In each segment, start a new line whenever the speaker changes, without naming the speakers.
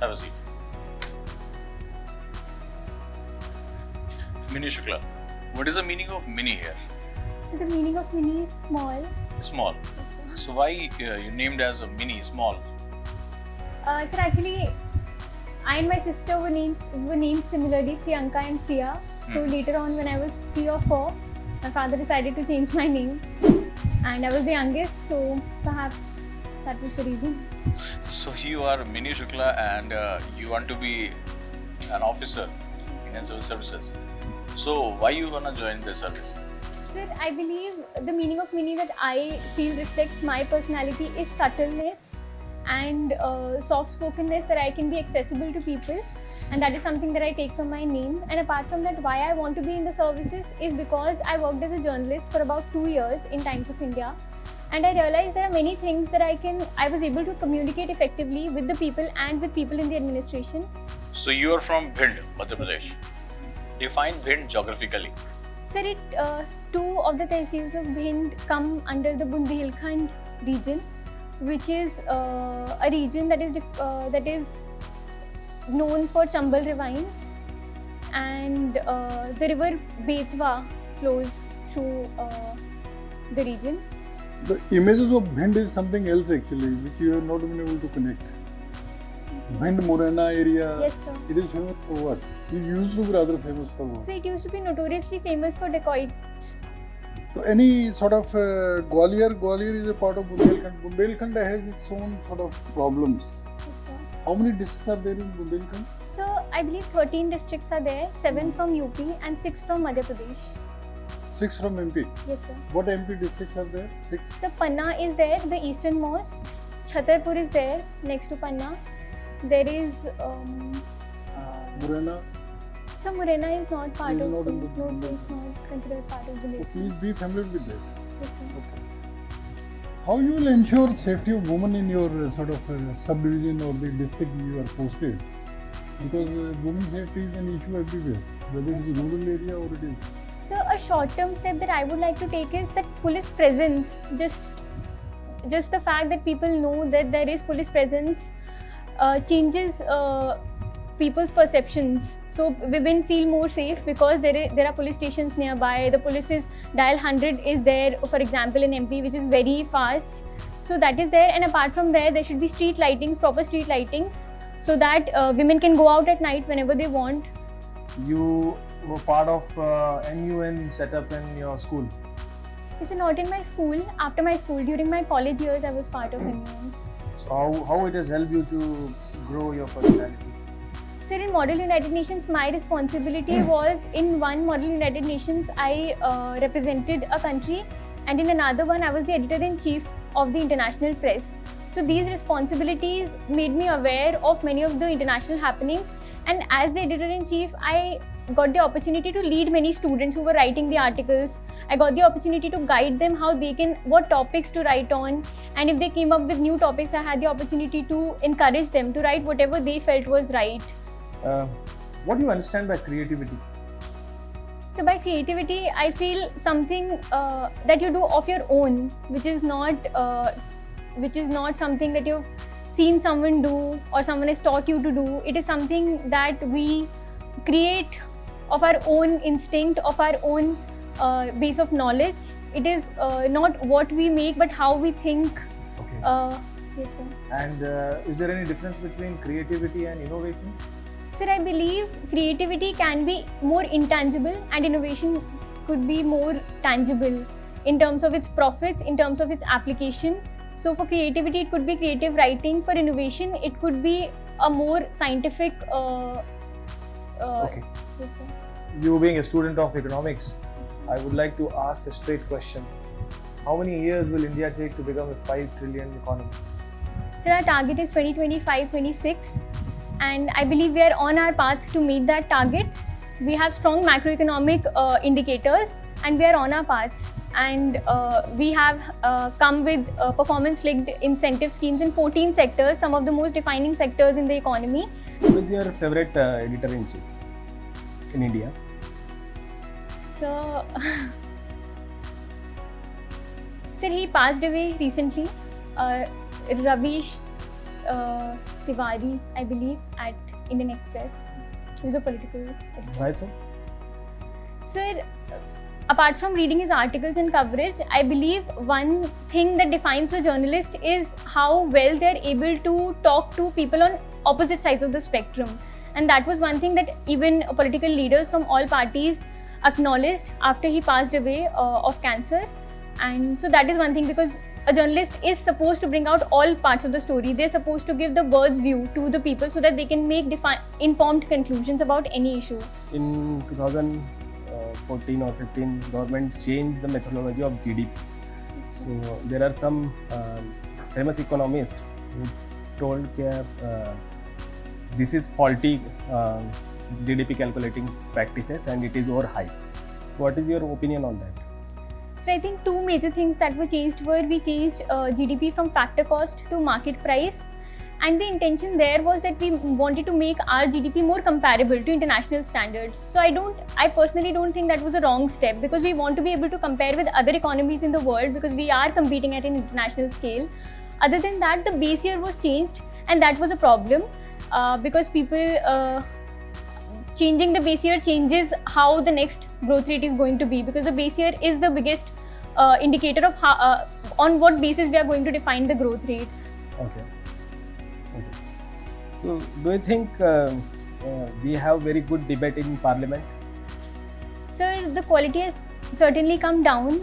Have a seat. Mini Shukla. What is the meaning of mini here?
So the meaning of mini is small.
Small. So why you named as a mini, small?
Sir, actually, I and my sister were named similarly, Priyanka and Priya. So later on, when I was 3 or 4, my father decided to change my name, and I was the youngest, so perhaps that was the reason.
So you are Mini Shukla and you want to be an officer in Indian Civil Services. So why you wanna join the service?
Sir, I believe the meaning of mini that I feel reflects my personality is subtleness and soft-spokenness, that I can be accessible to people, and that is something that I take from my name. And apart from that, why I want to be in the services is because I worked as a journalist for about 2 years in Times of India, and I realized there are many things that I was able to communicate effectively with the people and with people in the administration.
So you are from Bhind, Madhya Pradesh. Define Bhind geographically.
Sir, two of the tehsils of Bhind come under the Bundelkhand region, which is a region that is known for Chambal ravines, and the river Betwa flows through the region.
The images of Bhind is something else actually, which you have not been able to connect. Bhind Morena area.
Yes, sir.
It is famous for what? It used to be rather famous for what?
So it used to be notoriously famous for dacoits.
So any sort of Gwalior is a part of Bundelkhand. Bundelkhand has its own sort of problems.
Yes, sir.
How many districts are there in Bundelkhand?
So I believe 13 districts are there, 7 from UP and 6 from Madhya Pradesh.
6 from MP.
Yes, sir.
What MP districts are there? 6.
So Panna is there, the easternmost. Chhatarpur is there, next to Panna. There is
Morena.
So Morena is not part
Is
of
not in
no,
the-
so it's not considered part of the
So
list.
please be familiar with that.
Yes, sir.
Okay. How you will ensure safety of women in your sort of subdivision or the district you are posted? Because women safety is an issue everywhere, whether it is rural area or it is.
So a short-term step that I would like to take is that police presence. Just the fact that people know that there is police presence changes people's perceptions. So women feel more safe because there are police stations nearby. The police's dial 100 is there, for example, in MP, which is very fast. So that is there, and apart from there should be street lightings, proper street lightings, so that women can go out at night whenever they want.
You were part of NUN setup in your school.
This is not in my school. After my school, during my college years, I was part of MUNs.
So how it has helped you to grow your personality?
Sir, in Model United Nations, my responsibility was, in one Model United Nations, I represented a country, and in another one, I was the editor-in-chief of the international press. So these responsibilities made me aware of many of the international happenings, and as the editor-in-chief, I got the opportunity to lead many students who were writing the articles. I got the opportunity to guide them what topics to write on, and if they came up with new topics, I had the opportunity to encourage them to write whatever they felt was right.
What do you understand by creativity?
So by creativity, I feel something that you do of your own, which is not something that you've seen someone do or someone has taught you to do. It is something that we create of our own instinct, of our own base of knowledge. It is not what we make, but how we think.
Okay.
Yes, sir.
And is there any difference between creativity and innovation?
Sir, I believe creativity can be more intangible and innovation could be more tangible in terms of its profits, in terms of its application. So for creativity, it could be creative writing. For innovation, it could be a more scientific.
Okay.
Yes, sir.
You being a student of economics, I would like to ask a straight question. How many years will India take to become a 5 trillion economy?
So our target is 2025-26, and I believe we are on our path to meet that target. We have strong macroeconomic indicators, and we are on our paths. And we have come with performance-linked incentive schemes in 14 sectors, some of the most defining sectors in the economy.
Who is your favorite editor-in-chief in India?
So, sir, he passed away recently. Ravish Tiwari, I believe, at Indian Express. He was a political editor.
Why so?
Sir, apart from reading his articles and coverage, I believe one thing that defines a journalist is how well they are able to talk to people on opposite sides of the spectrum. And that was one thing that even political leaders from all parties acknowledged after he passed away of cancer. And so that is one thing, because a journalist is supposed to bring out all parts of the story. They're supposed to give the bird's view to the people so that they can make informed conclusions about any issue.
In 2014 or 15, government changed the methodology of GDP. So there are some famous economists who told that this is faulty GDP calculating practices and it is overhyped. What is your opinion on that?
So I think two major things that were changed were, we changed GDP from factor cost to market price, and the intention there was that we wanted to make our GDP more comparable to international standards. So I personally don't think that was a wrong step, because we want to be able to compare with other economies in the world, because we are competing at an international scale. Other than that, the base year was changed, and that was a problem because people changing the base year changes how the next growth rate is going to be, because the base year is the biggest indicator of how, on what basis we are going to define the growth rate.
Okay. So do you think we have very good debate in Parliament?
Sir, the quality has certainly come down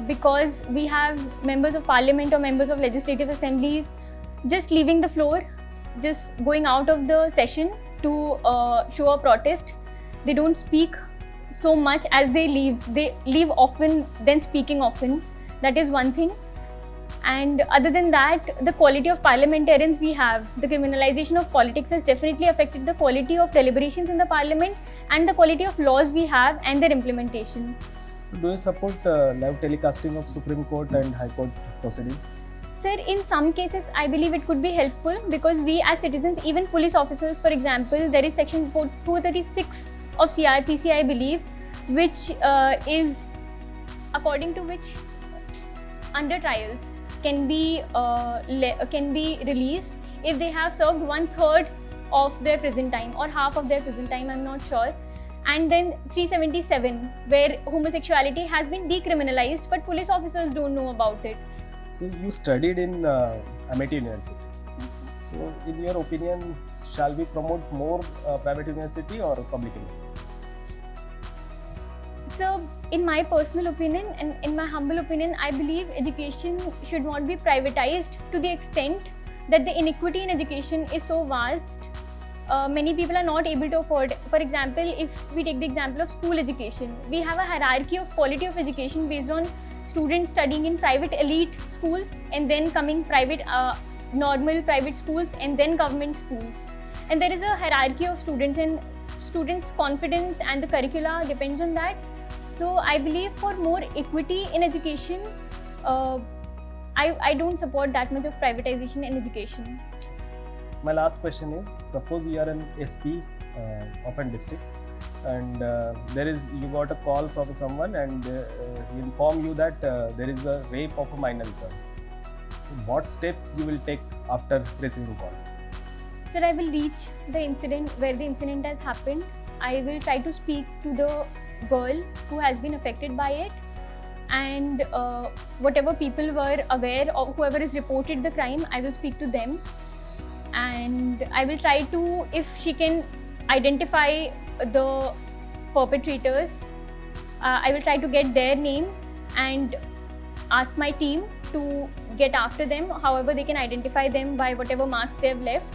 because we have members of Parliament or members of legislative assemblies just leaving the floor, just going out of the session to show a protest. They don't speak so much as they leave. They leave often, then speaking often. That is one thing. And other than that, the quality of parliamentarians we have, the criminalization of politics has definitely affected the quality of deliberations in the parliament and the quality of laws we have and their implementation.
Do you support live telecasting of Supreme Court and High Court proceedings?
Sir, in some cases, I believe it could be helpful, because we as citizens, even police officers, for example, there is section 436 of CRPC, I believe, which is according to which under trials can be released if they have served 1/3 of their prison time or half of their prison time, I'm not sure. And then 377, where homosexuality has been decriminalized, but police officers don't know about it.
So you studied in Amity University. So in your opinion, shall we promote more private university or public university?
So, in my personal opinion and in my humble opinion, I believe education should not be privatized to the extent that the inequity in education is so vast. Many people are not able to afford. For example, if we take the example of school education, we have a hierarchy of quality of education based on students studying in private elite schools and then coming private, normal private schools and then government schools. And there is a hierarchy of students, and students' confidence and the curricula depends on that. So I believe for more equity in education, I don't support that much of privatization in education.
My last question is, suppose you are an SP of a district and you got a call from someone and he inform you that there is a rape of a minor girl. So what steps you will take after receiving a call?
Sir, I will reach the incident where the incident has happened. I will try to speak to the girl who has been affected by it, and whatever people were aware of, whoever has reported the crime, I will speak to them, and I will try to, if she can identify the perpetrators, I will try to get their names and ask my team to get after them, however they can identify them by whatever marks they have left.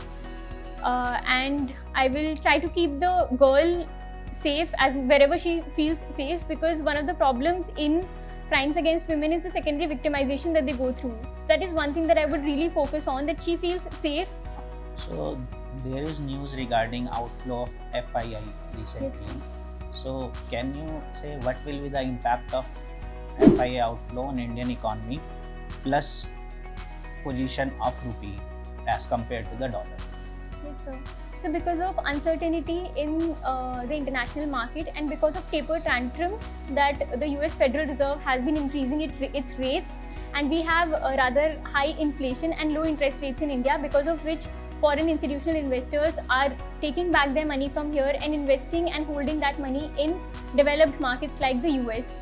And I will try to keep the girl safe as wherever she feels safe, because one of the problems in crimes against women is the secondary victimization that they go through. So that is one thing that I would really focus on, that she feels safe.
So there is news regarding outflow of FII recently.
Yes.
So can you say what will be the impact of FII outflow on Indian economy plus position of rupee as compared to the dollar?
Yes, sir. So because of uncertainty in the international market and because of taper tantrums that the US Federal Reserve has been increasing its rates, and we have a rather high inflation and low interest rates in India, because of which foreign institutional investors are taking back their money from here and investing and holding that money in developed markets like the US.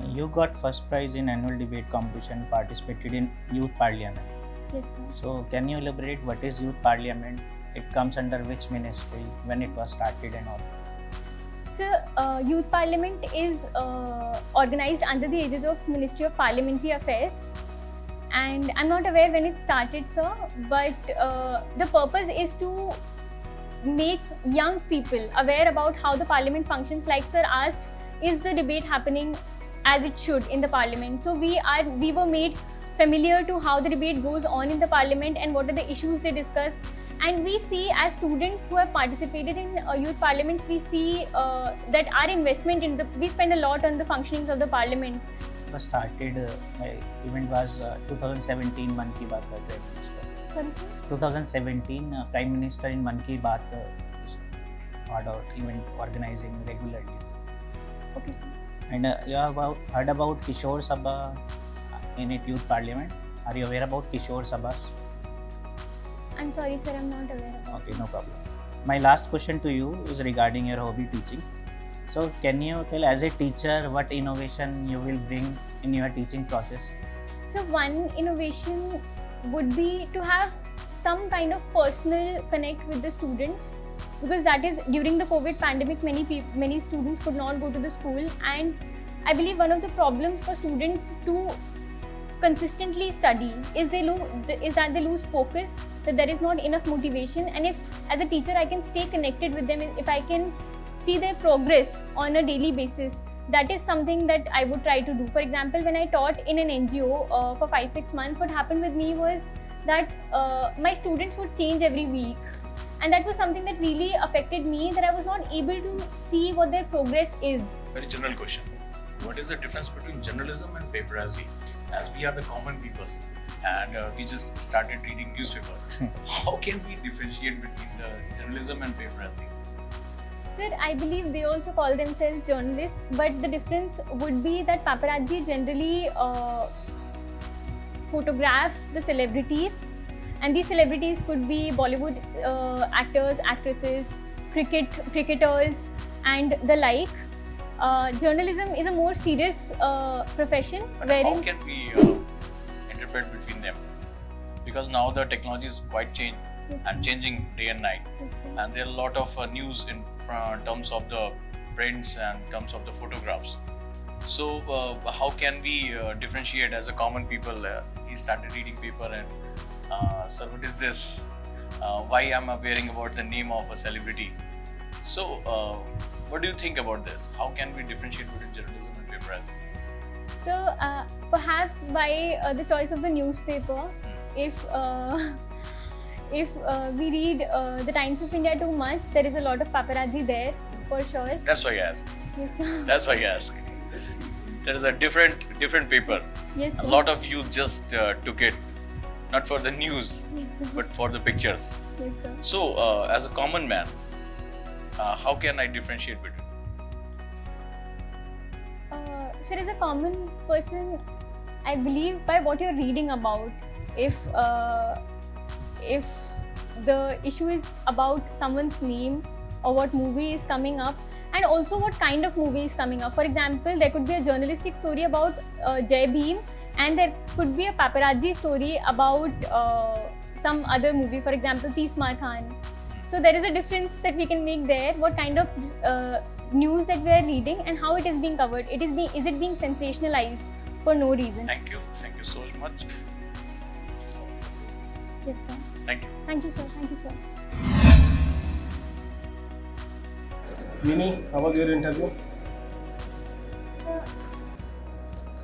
You got first prize in annual debate competition, participated in youth parliament.
Yes, sir.
So can you elaborate what is youth parliament? It comes under which ministry, when it was started and all?
So, youth parliament is organized under the aegis of Ministry of Parliamentary Affairs, and I'm not aware when it started, sir, but the purpose is to make young people aware about how the parliament functions. Like sir asked, is the debate happening as it should in the parliament? So we were made familiar to how the debate goes on in the parliament and what are the issues they discuss. And we see, as students who have participated in youth parliaments, we see that our investment in we spend a lot on the functionings of the parliament.
Was started, my event was 2017 Mann Ki Baat by Prime Minister.
Sorry, sir?
2017 Prime Minister in Mann Ki Baat order event organizing regularly.
Okay, sir.
And you have heard about Kishore Sabha in it youth parliament. Are you aware about Kishore Sabhas?
I'm sorry, sir, I'm not aware about
Okay, no problem. My last question to you is regarding your hobby teaching. So can you tell, as a teacher, what innovation you will bring in your teaching process?
So one innovation would be to have some kind of personal connect with the students, because that is, during the COVID pandemic, many students could not go to the school, and I believe one of the problems for students to consistently study is that they lose focus, that there is not enough motivation. And if as a teacher I can stay connected with them, if I can see their progress on a daily basis, that is something that I would try to do. For example, when I taught in an NGO for 5-6 months, what happened with me was that my students would change every week, and that was something that really affected me, that I was not able to see what their progress is.
Very general question. What is the difference between journalism and paparazzi? As we are the common people and we just started reading newspaper, how can we differentiate between the journalism and paparazzi?
Sir, I believe they also call themselves journalists, but the difference would be that paparazzi generally photograph the celebrities, and these celebrities could be Bollywood actors, actresses, cricketers and the like. Journalism is a more serious profession.
But
wherein
how can we interpret between them? Because now the technology is quite changed and changing day and night,
Yes, sir.
and there are a lot of news in terms of the prints and terms of the photographs. So how can we differentiate as a common people? He started reading paper and sir, what is this? Why am I hearing about the name of a celebrity? So what do you think about this? How can we differentiate between journalism and paparazzi?
So perhaps by the choice of the newspaper, if we read the Times of India too much, there is a lot of paparazzi there, for sure.
That's why I ask.
Yes, sir.
That's why I ask. There is a different paper.
Yes,
A
sir.
lot of you just took it, not for the news,
Yes, sir.
but for the pictures.
Yes, sir.
So, as a common man, how can I differentiate between?
Sir, as a common person, I believe by what you're reading about. If the issue is about someone's name or what movie is coming up, and also what kind of movie is coming up. For example, there could be a journalistic story about Jai Bhim, and there could be a paparazzi story about some other movie, for example, Tismar Khan. So there is a difference that we can make there, what kind of news that we are reading and how it is being covered. Is it being sensationalized for no reason?
Thank you so much.
Yes, sir.
Thank you.
Thank you, sir. Thank you, sir.
Mimi, how was your interview?
Sir,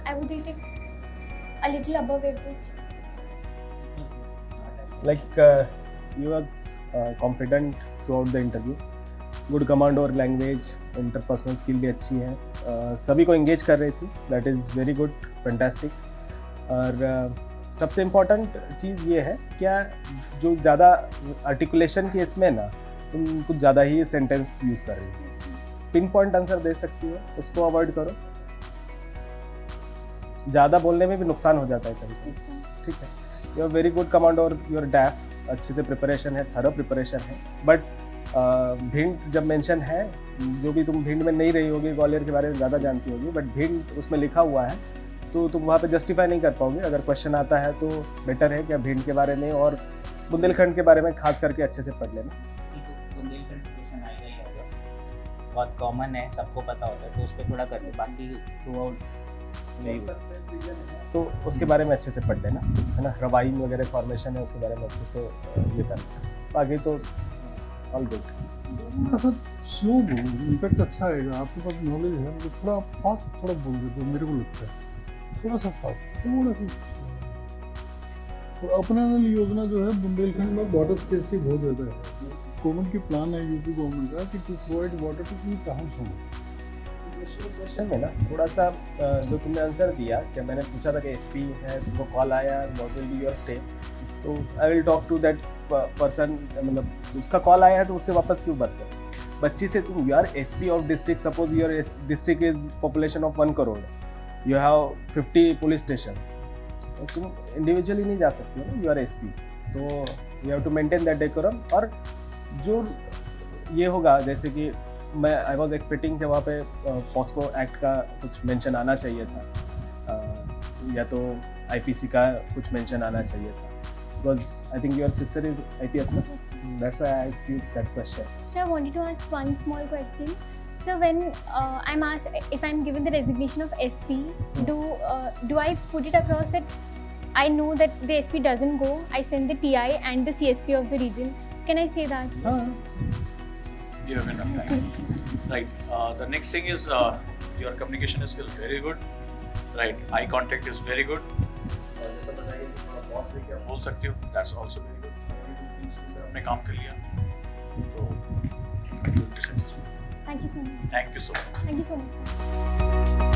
I would rate it a little above average.
Like you was confident throughout the interview. Good command और language, interpersonal skill भी अच्छी है. सभी को engage कर रही थी. That is very good, fantastic. और सबसे इम्पोर्टेंट चीज़ ये है क्या जो ज़्यादा आर्टिकुलेशन की इसमें ना तुम कुछ ज़्यादा ही सेंटेंस यूज़ कर रही हो. पिन पॉइंट आंसर दे सकती हो, उसको अवॉइड करो. ज़्यादा बोलने में भी नुकसान हो जाता है कभी कभी,
Yes, sir.
ठीक है. You are very good command और योर डैफ अच्छे से प्रिपरेशन है, थरो प्रिपरेशन है. बट भिंड जब मेंशन है, जो भी तुम भिंड में नहीं रही होगी, ग्वालियर के बारे में ज़्यादा जानती होगी, बट भिंड उसमें लिखा हुआ है तो तुम वहाँ पे जस्टिफाई नहीं कर पाओगे. अगर क्वेश्चन आता है तो बेटर है कि भिंड के बारे में और बुंदेलखंड के बारे में खास करके अच्छे से पढ़ लेना.
बुंदेलखंड क्वेश्चन आएगा ही आएगा, बहुत कॉमन है, सबको पता होता है, तो उस पर थोड़ा कर लो. बाकी थ्रू आउट
तो उसके बारे में अच्छे से पढ़ लेना, है ना. रवाइन वगैरह फॉर्मेशन है, उसके बारे में अच्छे से ये करना. बाकी तो ऑल गुड.
थोड़ा सा स्लो बोलो, इम्पैक्ट अच्छा आएगा. आपके पास नॉलेज है, मतलब थोड़ा आप फास्ट थोड़ा बोल देते हो, मेरे को लगता है. थोड़ा सा फास्ट, थोड़ा सा. और अपना नल योजना जो है बुंदेलखंड में वाटर स्केर्सिटी बहुत ज़्यादा है. गवर्नमेंट की प्लान है यूपी गवर्नमेंट का कि to provide water to each household.
Question में ना थोड़ा सा जो तुमने आंसर दिया कि मैंने पूछा था कि एसपी है, तुमको कॉल आया, what will be your stay, तो I will talk to that person. मतलब उसका कॉल आया है तो उससे वापस क्यों बात करें. बच्ची से तुम you are SP of district, suppose your district is population of 1 crore, you have 50 police station, तो तुम इंडिविजुअली नहीं जा सकते हो ना. यू आर एसपी, तो you have to maintain that decorum. और जो ये होगा, जैसे कि मैं आई वॉज एक्सपेक्टिंग कि वहाँ पे पॉस्को एक्ट का कुछ मेंशन आना चाहिए था, या तो आईपीसी का कुछ मेंशन आना चाहिए था. Because I think your sister is IPS ना, that's why I asked you that question.
So I wanted to ask one small question. So when I'm asked if I'm given the resignation of SP, do I put it across that I know that the SP doesn't go, I send the TI and the CSP of the region? Can I say that?
You have enough time. Right. The next thing is your communication skill very good. Right. Eye contact is very good. जैसा बताइए boss से क्या बोल सकते हो, that's also very good. आपने काम कर लिया तो
Thank you so much.
thank you so much.
Thank you so much.